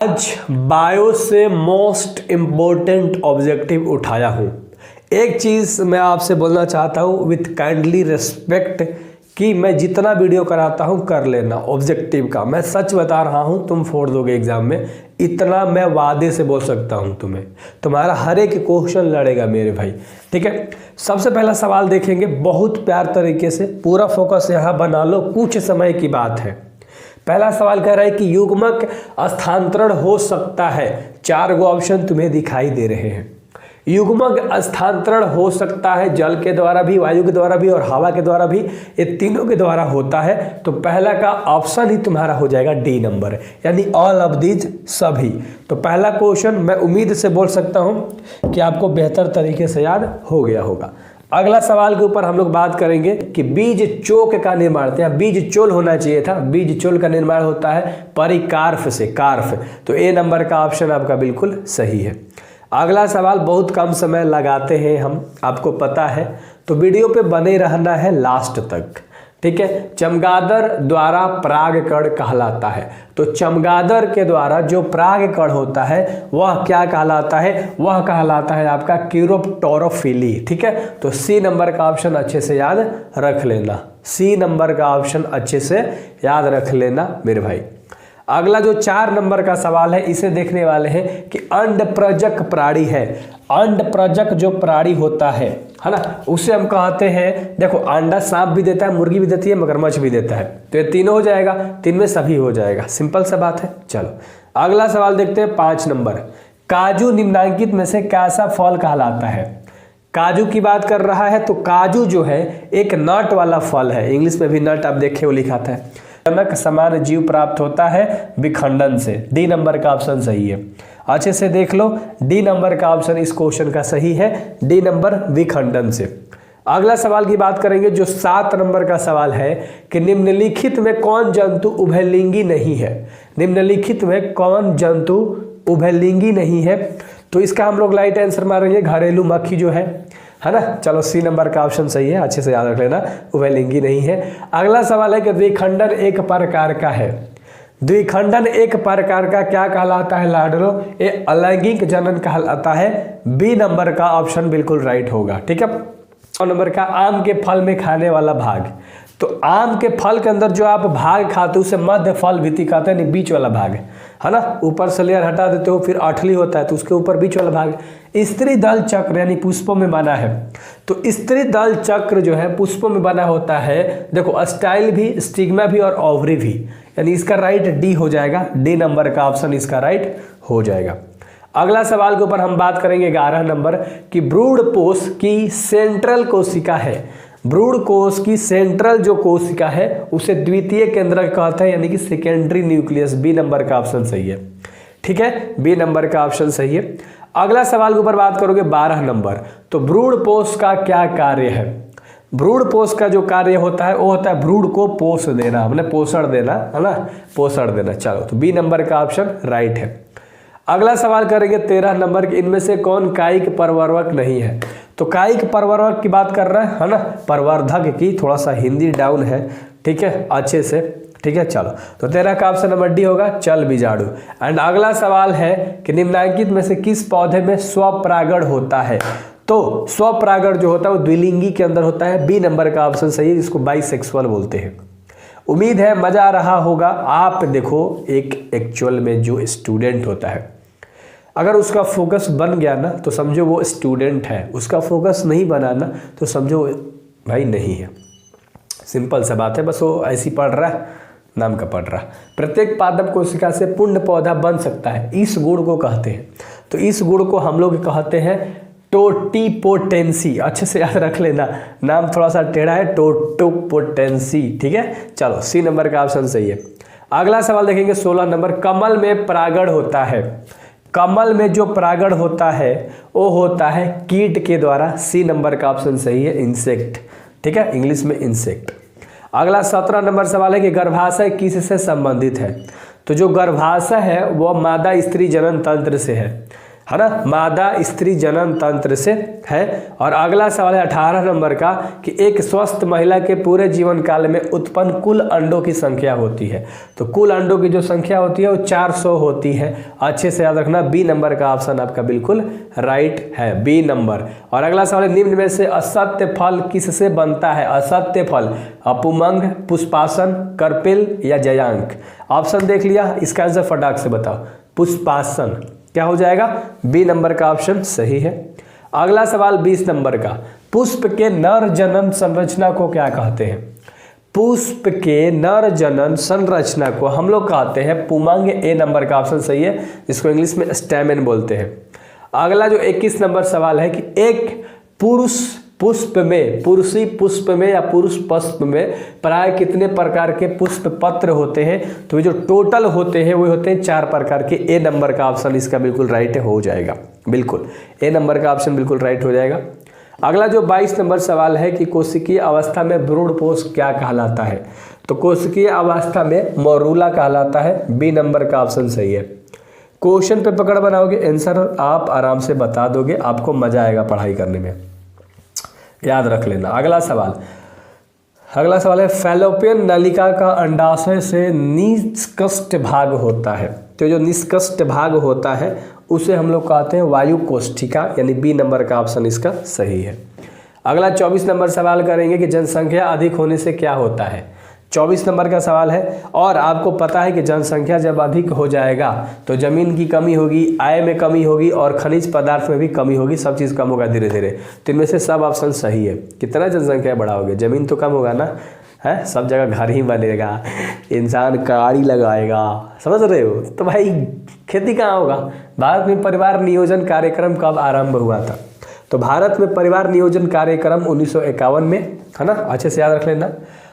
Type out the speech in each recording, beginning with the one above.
आज बायो से most important objective उठाया हूँ। एक चीज़ मैं आपसे बोलना चाहता हूँ विथ काइंडली रिस्पेक्ट कि मैं जितना वीडियो कराता हूँ कर लेना ऑब्जेक्टिव का। मैं सच बता रहा हूँ, तुम फोड़ दोगे एग्जाम में, इतना मैं वादे से बोल सकता हूँ तुम्हें। तुम्हारा हर एक क्वेश्चन लड़ेगा मेरे भाई, ठीक है। सबसे पहला सवाल देखेंगे बहुत प्यार तरीके से, पूरा फोकस यहाँ बना लो, कुछ समय की बात है। पहला सवाल कह रहा है कि युग्मक स्थानांतरण हो सकता है। 4 गो ऑप्शन तुम्हें दिखाई दे रहे हैं। युग्मक स्थानांतरण हो सकता है जल के द्वारा भी, वायु के द्वारा भी और हवा के द्वारा भी, ये तीनों के द्वारा होता है। तो पहला का ऑप्शन ही तुम्हारा हो जाएगा डी नंबर, यानी ऑल ऑफ दीज, सभी। तो पहला क्वेश्चन मैं उम्मीद से बोल सकता हूं कि आपको बेहतर तरीके से याद हो गया होगा। अगला सवाल के ऊपर हम लोग बात करेंगे कि बीज चोक का निर्माण, यहाँ बीज चोल होना चाहिए था, बीज चोल का निर्माण होता है परिकार्फ से, कार्फ। तो ए नंबर का ऑप्शन आपका बिल्कुल सही है। अगला सवाल बहुत कम समय लगाते हैं हम, आपको पता है, तो वीडियो पे बने रहना है लास्ट तक, ठीक है। चमगादड़ द्वारा परागकण कहलाता है। तो चमगादड़ के द्वारा जो परागकण होता है वह क्या कहलाता है? वह कहलाता है आपका क्यूरोप्टोरोफिली, ठीक है। तो सी नंबर का ऑप्शन अच्छे से याद रख लेना, सी नंबर का ऑप्शन अच्छे से याद रख लेना मेरे भाई। अगला जो 4 नंबर का सवाल है, इसे देखने वाले हैं कि अंडप्रजक प्राणी है। अंडप्रजक जो प्राणी होता है ना, उसे हम कहते हैं, देखो अंडा सांप भी देता है, मुर्गी भी देती है, मगरमच्छ भी देता है। तो ये तीनों हो जाएगा, 3 में सभी हो जाएगा, सिंपल सा बात है। चलो अगला सवाल देखते हैं 5 नंबर। काजू निम्नांकित में से कैसा फल कहलाता है? काजू की बात कर रहा है, तो काजू जो है एक नट वाला फल है, इंग्लिश में भी नट आप देखे वो लिखा था। जनक समान जीव प्राप्त होता है विखंडन से, डी नंबर का ऑप्शन सही है। अच्छे से देख लो, डी नंबर का ऑप्शन इस क्वेश्चन का सही है, डी नंबर विखंडन से। अगला सवाल की बात करेंगे जो 7 नंबर का सवाल है कि निम्नलिखित में कौन जंतु उभयलिंगी नहीं है? निम्नलिखित में कौन जंतु उभयलिंगी नहीं है? तो इसका हम लोग लाइट आंसर मारेंगे, घरेलू मक्खी जो है ना। चलो सी नंबर का ऑप्शन सही है, अच्छे से याद रख लेना, उभयलिंगी नहीं है। अगला सवाल है कि द्विखंडन एक प्रकार का है। द्विखंडन एक प्रकार का क्या कहलाता है लाडलो? ये अलैंगिक जनन कहलाता है। बी नंबर का ऑप्शन बिल्कुल राइट होगा, ठीक है। 9 नंबर का आम के फल में खाने वाला भाग। तो आम के फल के अंदर जो आप भाग खाते हो उसे मध्य फल भित्ति कहते हैं, बीच वाला भाग है ना। ऊपर से लेयर हटा देते हो, फिर अठली होता है तो उसके ऊपर बीच वाला भाग स्त्री दल चक्र यानी पुष्पों में बना है। तो स्त्री दल चक्र जो है पुष्पों में बना होता है। देखो स्टाइल भी, स्टिग्मा भी और ओवरी भी, यानी इसका राइट डी हो जाएगा, डी नंबर का ऑप्शन इसका राइट हो जाएगा। अगला सवाल के ऊपर हम बात करेंगे 11 नंबर कि भ्रूण कोश की सेंट्रल कोशिका है। भ्रूण कोश की सेंट्रल जो कोशिका है उसे द्वितीय केंद्रक कहते हैं, यानी कि सेकेंडरी न्यूक्लियस। बी नंबर का ऑप्शन सही है, ठीक है, बी नंबर का ऑप्शन सही है। अगला सवाल के ऊपर बात करोगे 12 नंबर, तो भ्रूण पोष का क्या कार्य है? भ्रूण पोष का जो कार्य होता है वो होता है भ्रूण को पोष देना, हमने पोषण देना है ना, पोषण देना। चलो तो बी नंबर का ऑप्शन राइट है। अगला सवाल करेंगे 13 नंबर, इनमें से कौन कायिक परवर्धक नहीं है? तो कायिक परवर्धक की बात कर रहे हैं है ना, परवर्धक की, थोड़ा सा हिंदी डाउन है, ठीक है, अच्छे से, ठीक है। चलो तो 13 का ऑप्शन नंबर डी होगा, चल बीजाणु। एंड अगला सवाल है कि निम्नलिखित में से किस पौधे में स्वपरागण होता है? तो स्वपरागण जो होता है वो द्विलिंगी के अंदर होता है। बी नंबर का ऑप्शन सही है, जिसको बाइसेक्सुअल बोलते हैं। उम्मीद है मजा आ रहा होगा। आप देखो एक एक्चुअल में जो स्टूडेंट होता है, अगर उसका फोकस बन गया ना तो समझो वो स्टूडेंट है, उसका फोकस नहीं बना ना तो समझो भाई नहीं है। सिंपल सा बात है, बस वो ऐसी पढ़ रहा है, नाम का पढ़ रहा। प्रत्येक पादप कोशिका से पूर्ण पौधा बन सकता है, इस गुण को कहते हैं। तो इस गुण को हम लोग कहते हैं टोटिपोटेंसी। अच्छे से याद रख लेना, नाम थोड़ा सा टेढ़ा है, टोटिपोटेंसी, ठीक है। चलो सी नंबर का ऑप्शन सही है। अगला सवाल देखेंगे 16 नंबर, कमल में परागण होता है। कमल में जो परागण होता है वो होता है कीट के द्वारा। सी नंबर का ऑप्शन सही है, इंसेक्ट, ठीक है, इंग्लिश में इंसेक्ट। अगला 17 नंबर सवाल है कि गर्भाशय किससे संबंधित है? तो जो गर्भाशय है वह मादा स्त्री जनन तंत्र से है है ना, मादा स्त्री जनन तंत्र से है। और अगला सवाल है 18 नंबर का कि एक स्वस्थ महिला के पूरे जीवन काल में उत्पन्न कुल अंडों की संख्या होती है। तो कुल अंडों की जो संख्या होती है वो 400 होती है। अच्छे से याद रखना, बी नंबर का ऑप्शन आपका बिल्कुल राइट है, बी नंबर। और अगला सवाल है निम्न में से असत्य फल किससे बनता है? असत्य फल अपुमंग, पुष्पासन, करपिल या जयांक। ऑप्शन देख लिया, इसका आंसर फटाक से बताओ। पुष्पासन क्या हो जाएगा? बी नंबर का ऑप्शन सही है। अगला सवाल 20 नंबर का, पुष्प के नर जनन संरचना को क्या कहते हैं? पुष्प के नर जनन संरचना को हम लोग कहते हैं पुमंग। ए नंबर का ऑप्शन सही है, इसको इंग्लिश में स्टैमेन बोलते हैं। अगला जो 21 नंबर सवाल है कि एक पुरुष पुष्प में, पुरुषी पुष्प में या पुरुष पुष्प में प्राय कितने प्रकार के पुष्प पत्र होते हैं? तो ये जो टोटल होते हैं वो होते हैं 4 प्रकार के। ए नंबर का ऑप्शन इसका बिल्कुल राइट हो जाएगा, बिल्कुल ए नंबर का ऑप्शन बिल्कुल राइट हो जाएगा। अगला जो 22 नंबर सवाल है कि कोशिकीय अवस्था में भ्रूणपोष क्या कहलाता है? तो कोशिकीय अवस्था में मोरूला कहलाता है। बी नंबर का ऑप्शन सही है। क्वेश्चन पे पकड़ बनाओगे, आंसर आप आराम से बता दोगे, आपको मजा आएगा पढ़ाई करने में, याद रख लेना। अगला सवाल है फैलोपियन नलिका का अंडाशय से निष्कस्ट भाग होता है। तो जो निष्कस्ट भाग होता है उसे हम लोग कहते हैं वायु कोष्ठिका, यानी बी नंबर का ऑप्शन इसका सही है। अगला 24 नंबर सवाल करेंगे कि जनसंख्या अधिक होने से क्या होता है? 24 नंबर का सवाल है। और आपको पता है कि जनसंख्या जब अधिक हो जाएगा तो ज़मीन की कमी होगी, आय में कमी होगी और खनिज पदार्थ में भी कमी होगी, सब चीज़ कम होगा धीरे धीरे। तो इनमें से सब ऑप्शन सही है। कितना जनसंख्या बढ़ाओगे, ज़मीन तो कम होगा ना, है, सब जगह घर ही बनेगा, इंसान गाड़ी लगाएगा, समझ रहे हो? तो भाई खेती कहाँ होगा? भारत में परिवार नियोजन कार्यक्रम कब आरंभ हुआ था? तो भारत में परिवार नियोजन कार्यक्रम 1951 में, है ना, अच्छे से याद रख लेना।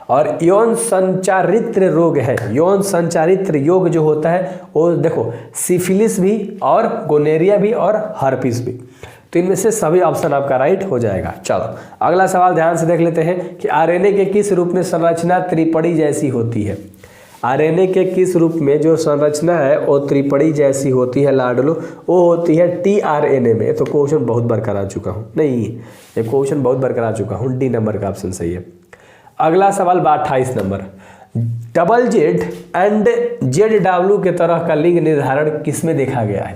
और यौन संचारित्र रोग है, यौन संचारित्र योग जो होता है वो देखो सिफिलिस भी और गोनेरिया भी और हर्पिस भी। तो इनमें से सभी ऑप्शन आपका राइट हो जाएगा। चलो अगला सवाल ध्यान से देख लेते हैं कि आरएनए के किस रूप में संरचना त्रिपड़ी जैसी होती है? आरएनए के किस रूप में जो संरचना है वो त्रिपड़ी जैसी होती है लाडलो? वो होती है टीआरएनए में। तो क्वेश्चन बहुत बार करा चुका हूँ, नहीं ये क्वेश्चन बहुत बार करा चुका हूँ, डी नंबर का ऑप्शन सही है। अगला सवाल 28 number, double Z and Z W के तरह का लिंग निर्धारण किसमें देखा गया है?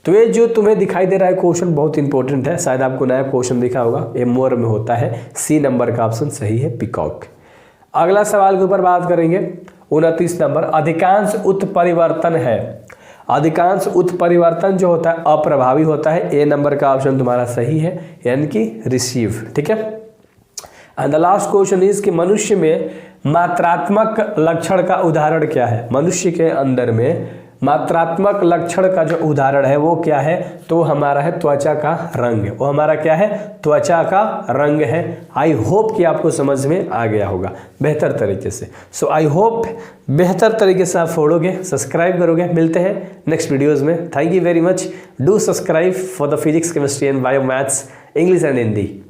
तो ये जो तुम्हें दिखाई दे रहा है क्वेश्चन बहुत इंपॉर्टेंट है, शायद आपको नया क्वेश्चन दिखा होगा, ये मोर में होता है। सी नंबर का ऑप्शन सही है, पीकॉक। अगला सवाल के ऊपर बात करेंगे 29 नंबर, अधिकांश उत्परिवर्तन है, अधिकांश उत्परिवर्तन जो होता है अप्रभावी होता है। ए नंबर का ऑप्शन तुम्हारा सही है, यानी कि रिसीव, ठीक है। And the last question is कि मनुष्य में मात्रात्मक लक्षण का उदाहरण क्या है? मनुष्य के अंदर में मात्रात्मक लक्षण का जो उदाहरण है वो क्या है? तो हमारा है त्वचा का रंग, वो हमारा क्या है? त्वचा का रंग है। आई होप कि आपको समझ में आ गया होगा बेहतर तरीके से। सो आई होप बेहतर तरीके से आप फोड़ोगे, सब्सक्राइब करोगे। मिलते हैं नेक्स्ट वीडियोज़ में। Thank you very much. Do subscribe for the physics, chemistry and bio maths, English and Hindi.